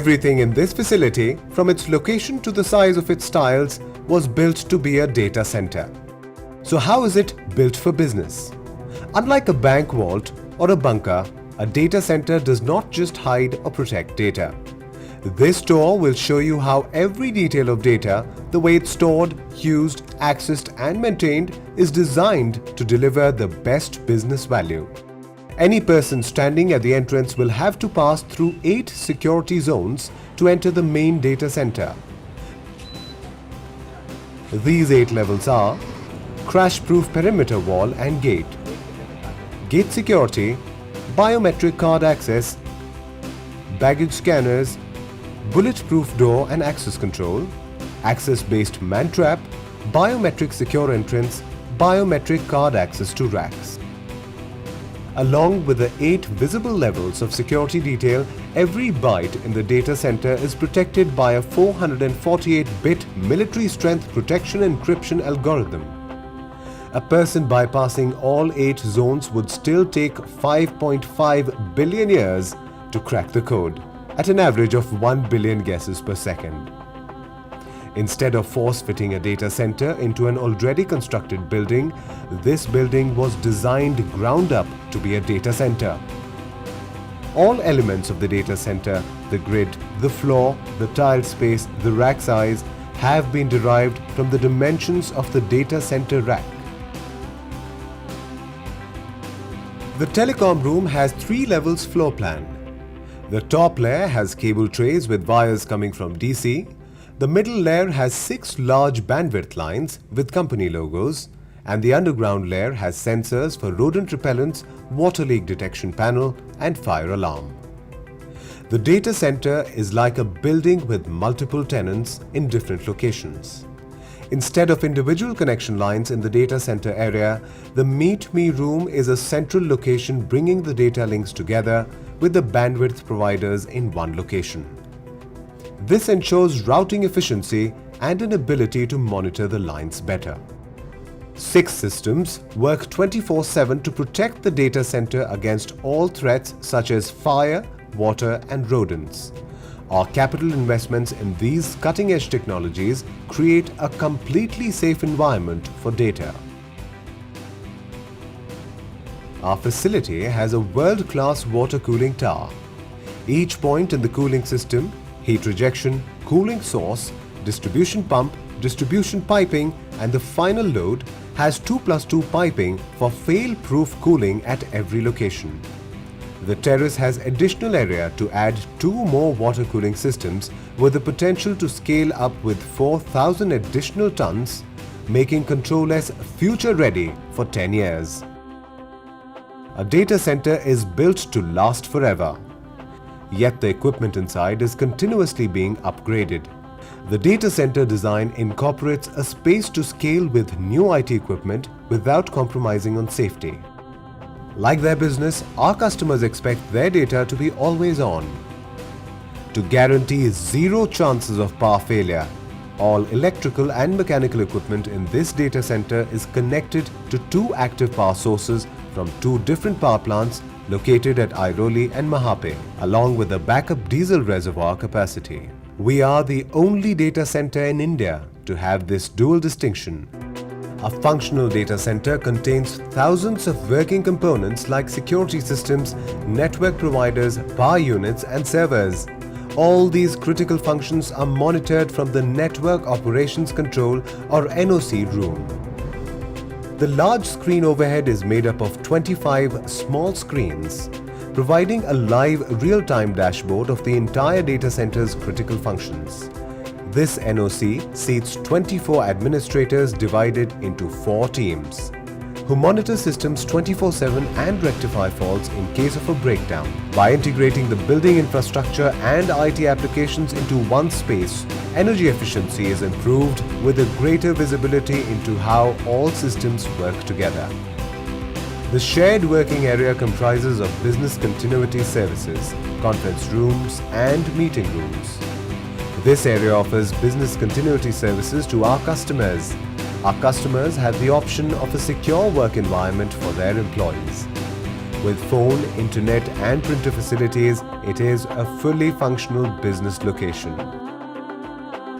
Everything in this facility, from its location to the size of its tiles, was built to be a data center. So how is it built for business? Unlike a bank vault or a bunker, a data center does not just hide or protect data. This tour will show you how every detail of data, the way it's stored, used, accessed and maintained, is designed to deliver the best business value. Any person standing at the entrance will have to pass through 8 security zones to enter the main data center. These 8 levels are crash-proof perimeter wall and gate, gate security, biometric card access, baggage scanners, bulletproof door and access control, access-based man trap, biometric secure entrance, biometric card access to racks. Along with the 8 visible levels of security detail, every byte in the data center is protected by a 448-bit military-strength protection encryption algorithm. A person bypassing all 8 zones would still take 5.5 billion years to crack the code, at an average of 1 billion guesses per second. Instead of force-fitting a data center into an already constructed building, this building was designed ground up to be a data center. All elements of the data center, the grid, the floor, the tile space, the rack size, have been derived from the dimensions of the data center rack. The telecom room has 3 levels floor plan. The top layer has cable trays with wires coming from DC. The middle layer has 6 large bandwidth lines with company logos, and the underground layer has sensors for rodent repellents, water leak detection panel and fire alarm. The data center is like a building with multiple tenants in different locations. Instead of individual connection lines in the data center area, the Meet Me room is a central location bringing the data links together with the bandwidth providers in one location. This ensures routing efficiency and an ability to monitor the lines better. 6 systems work 24/7 to protect the data center against all threats such as fire, water and rodents. Our capital investments in these cutting-edge technologies create a completely safe environment for data. Our facility has a world-class water cooling tower. Each point in the cooling system, heat rejection, cooling source, distribution pump, distribution piping and the final load has 2+2 piping for fail-proof cooling at every location. The terrace has additional area to add 2 more water cooling systems with the potential to scale up with 4,000 additional tons, making Control S future ready for 10 years. A data center is built to last forever. Yet the equipment inside is continuously being upgraded. The data center design incorporates a space to scale with new IT equipment without compromising on safety. Like their business, our customers expect their data to be always on. To guarantee 0 chances of power failure, all electrical and mechanical equipment in this data center is connected to 2 active power sources from 2 different power plants located at Airoli and Mahape, along with a backup diesel reservoir capacity. We are the only data center in India to have this dual distinction. A functional data center contains thousands of working components like security systems, network providers, power units and servers. All these critical functions are monitored from the Network Operations Control or NOC room. The large screen overhead is made up of 25 small screens, providing a live real-time dashboard of the entire data center's critical functions. This NOC seats 24 administrators divided into 4 teams, who monitor systems 24/7 and rectify faults in case of a breakdown. By integrating the building infrastructure and IT applications into one space, energy efficiency is improved with a greater visibility into how all systems work together. The shared working area comprises of business continuity services, conference rooms and meeting rooms. This area offers business continuity services to our customers. Our customers have the option of a secure work environment for their employees. With phone, internet and printer facilities, it is a fully functional business location.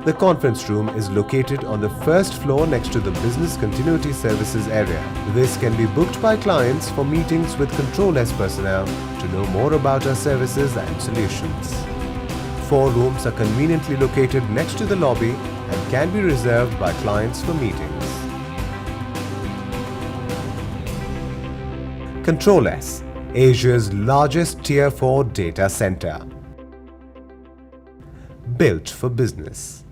The conference room is located on the first floor next to the Business Continuity Services area. This can be booked by clients for meetings with Control S personnel to know more about our services and solutions. 4 rooms are conveniently located next to the lobby and can be reserved by clients for meetings. Control S, Asia's largest Tier 4 data center. Built for business.